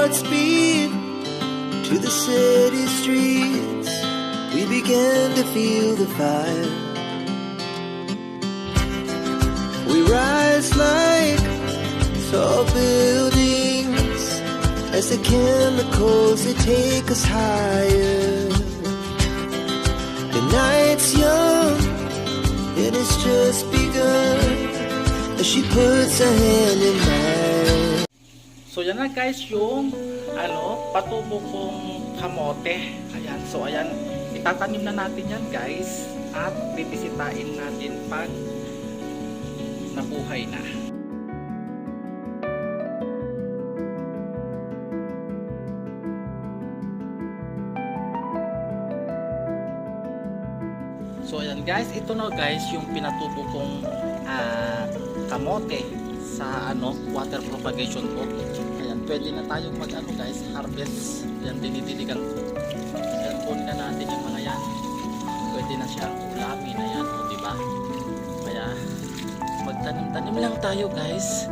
hearts beat to the city streets. We began to feel the fire. We rise like tall buildings as the chemicals, they take us higher. The night's young and it's just begun as she puts her hand in mine. So yan na guys yung patubo kong kamote. Ayan, so ayan, itatanim na natin yan guys at bibisitain natin pag nabuhay na. So ayan guys, ito na guys yung pinatubo kong kamote sa water propagation po. Ayan, pwede na tayong guys, harvest. Ayan, dinidiligan ko. Ayan, kunin na natin yung mga yan. Pwede na siyang ulamin. Ayan, o diba? Kaya magtanim-tanim lang tayo guys.